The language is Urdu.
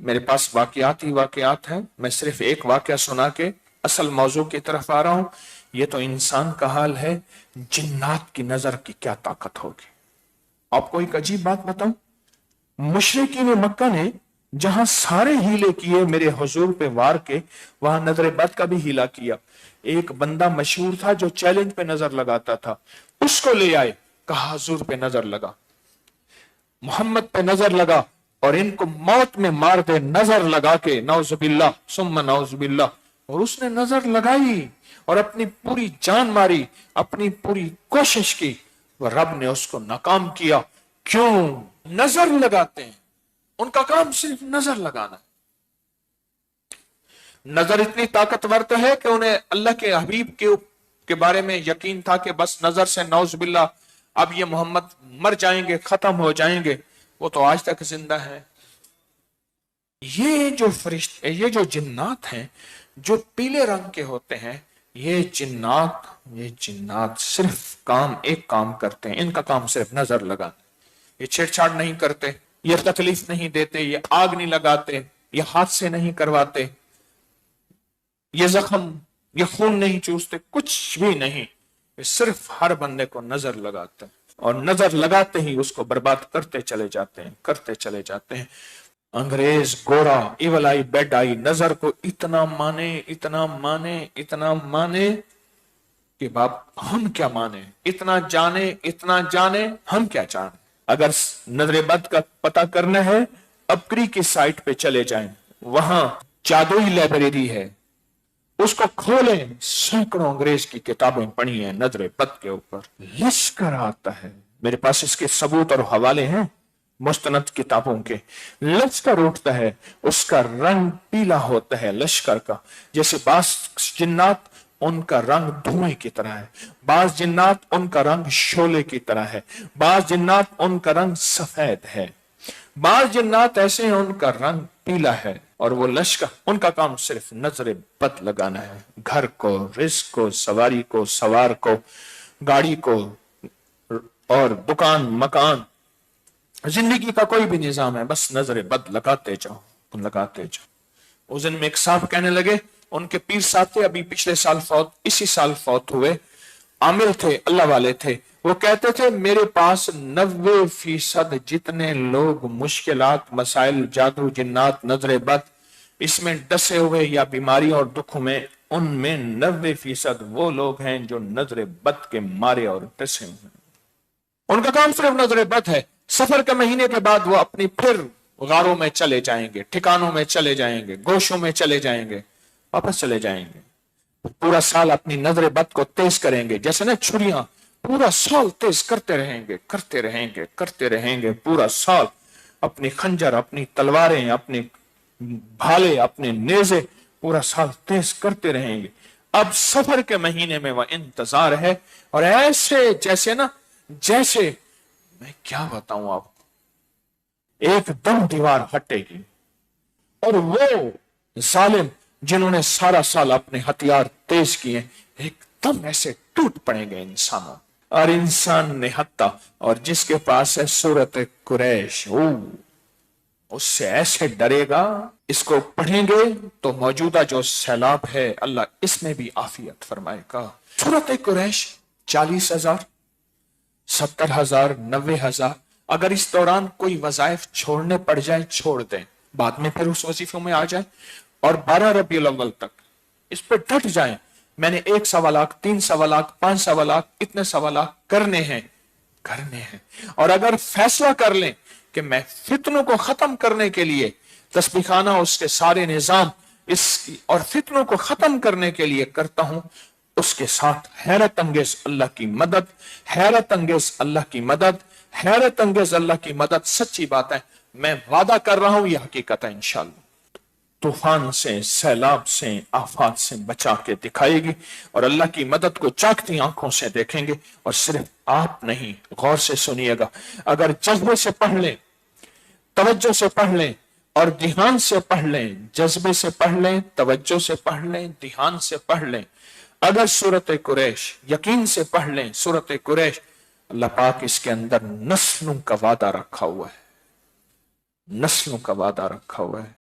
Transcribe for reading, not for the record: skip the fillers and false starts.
میرے پاس واقعات ہی واقعات ہیں، میں صرف ایک واقعہ سنا کے اصل موضوع کی طرف آ رہا ہوں۔ یہ تو انسان کا حال ہے، جنات کی نظر کی کیا طاقت ہوگی۔ آپ کو ایک عجیب بات بتاؤں، مشرکین مکہ نے جہاں سارے ہیلے کیے میرے حضور پہ وار کے، وہاں نظر بد کا بھی ہیلا کیا۔ ایک بندہ مشہور تھا جو چیلنج پہ نظر لگاتا تھا، اس کو لے آئے، کہا حضور پہ نظر لگا، محمد پہ نظر لگا اور ان کو موت میں مار دے، نظر لگا کے، نعوذ باللہ ثم نعوذ باللہ۔ اور اس نے نظر لگائی اور اپنی پوری جان ماری، اپنی پوری کوشش کی، وہ رب نے اس کو ناکام کیا۔ کیوں؟ نظر لگاتے ہیں، ان کا کام صرف نظر لگانا ہے۔ نظر اتنی طاقتور تو ہے کہ انہیں اللہ کے حبیب کے بارے میں یقین تھا کہ بس نظر سے نعوذ باللہ اب یہ محمد مر جائیں گے، ختم ہو جائیں گے، وہ تو آج تک زندہ ہے۔ یہ جو فرشتے، یہ جو جنات ہیں جو پیلے رنگ کے ہوتے ہیں، یہ جنات صرف ایک کام کرتے ہیں، ان کا کام صرف نظر لگانا۔ یہ چھیڑ چھاڑ نہیں کرتے، یہ تکلیف نہیں دیتے، یہ آگ نہیں لگاتے، یہ حادثے نہیں کرواتے، یہ زخم، یہ خون نہیں چوستے، کچھ بھی نہیں۔ یہ صرف ہر بندے کو نظر لگاتے ہیں اور نظر لگاتے ہی اس کو برباد کرتے چلے جاتے ہیں۔ انگریز گورا ایول آئی بیڈ آئی نظر کو اتنا مانے کہ باپ ہم کیا مانے، اتنا جانے ہم کیا جانے۔ اگر نظر بد کا پتہ کرنا ہے، اپری کی سائٹ پہ چلے جائیں، وہاں جادوئی لائبریری ہے، اس کو کھولیں، سینکڑوں انگریز کی کتابیں پڑھی ہیں نظر بد کے اوپر، لشکر آتا ہے۔ میرے پاس اس کے ثبوت اور حوالے ہیں مستند کتابوں کے۔ لشکر اٹھتا ہے، اس کا رنگ پیلا ہوتا ہے لشکر کا، جیسے بعض جنات ان کا رنگ دھوئیں کی طرح ہے، بعض جنات ان کا رنگ شعلے کی طرح ہے، بعض جنات ان کا رنگ سفید ہے، بعض جنات ایسے ہیں ان کا رنگ پیلا ہے۔ اور وہ لشکر، ان کا کام صرف نظر بد لگانا ہے، گھر کو، رزق کو، سواری کو، سوار کو، گاڑی کو اور دکان مکان، زندگی کا کوئی بھی نظام ہے، بس نظر بد لگاتے جاؤ۔ اس دن میں ایک صاحب کہنے لگے، ان کے پیر صاحب تھے، ابھی پچھلے سال اسی سال فوت ہوئے، عامل تھے، اللہ والے تھے۔ وہ کہتے تھے میرے پاس 90% جتنے لوگ مشکلات، مسائل، جادو، جنات، نظر بد اس میں ڈسے ہوئے یا بیماری اور دکھ میں، ان میں 90% وہ لوگ ہیں جو نظر بد کے مارے اور ڈسے ہوئے، ان کا کام صرف نظر بد ہے۔ سفر کے مہینے کے بعد وہ اپنی پھر غاروں میں چلے جائیں گے، ٹھکانوں میں چلے جائیں گے، گوشوں میں چلے جائیں گے، واپس چلے جائیں گے۔ پورا سال اپنی نظر بد کو تیز کریں گے، جیسے نا چھریاں، پورا سال تیز کرتے رہیں گے پورا سال، اپنی خنجر، اپنی تلواریں، اپنی بھالے، اپنے نیزے پورا سال تیز کرتے رہیں گے۔ اب سفر کے مہینے میں وہ انتظار ہے، اور ایسے جیسے میں کیا بتاؤں آپ کو، ایک دم دیوار ہٹے گی اور وہ ظالم جنہوں نے سارا سال اپنے ہتھیار تیز کیے ایک دم ایسے ٹوٹ پڑیں گے انسانوں، اور انسان نہتا، اور جس کے پاس ہے سورت قریش، اس سے ایسے ڈرے گا۔ اس کو پڑھیں گے تو موجودہ جو سیلاب ہے اللہ اس میں بھی عافیت فرمائے گا۔ سورت قریش 40,000، 70,000، 90,000، اگر اس دوران کوئی وظائف چھوڑنے پڑ جائے چھوڑ دیں، بعد میں پھر اس وظیفوں میں آ جائیں، اور 12 ربیع الاول تک اس پہ ڈٹ جائیں۔ میں نے 1 سوا لاکھ، 3 سوا لاکھ، 5 سوا لاکھ، اتنے سوا لاکھ کرنے ہیں۔ اور اگر فیصلہ کر لیں کہ میں فتنوں کو ختم کرنے کے لیے تسبیح خانہ، اس کے سارے نظام اور فتنوں کو ختم کرنے کے لیے کرتا ہوں، اس کے ساتھ حیرت انگیز اللہ کی مدد، حیرت انگیز اللہ کی مدد، حیرت انگیز اللہ کی مدد، سچی بات ہے، میں وعدہ کر رہا ہوں، یہ حقیقت ہے انشاءاللہ، طوفان سے، سیلاب سے، آفات سے بچا کے دکھائے گی، اور اللہ کی مدد کو چاکتی آنکھوں سے دیکھیں گے۔ اور صرف آپ نہیں، غور سے سنیے گا، اگر جذبے سے پڑھ لیں، توجہ سے پڑھ لیں اور دھیان سے پڑھ لیں، جذبے سے پڑھ لیں، توجہ سے پڑھ لیں، دھیان سے پڑھ لیں، اگر سورت قریش یقین سے پڑھ لیں، سورت قریش، اللہ پاک اس کے اندر نسلوں کا وعدہ رکھا ہوا ہے۔ نسلوں کا وعدہ رکھا ہوا ہے.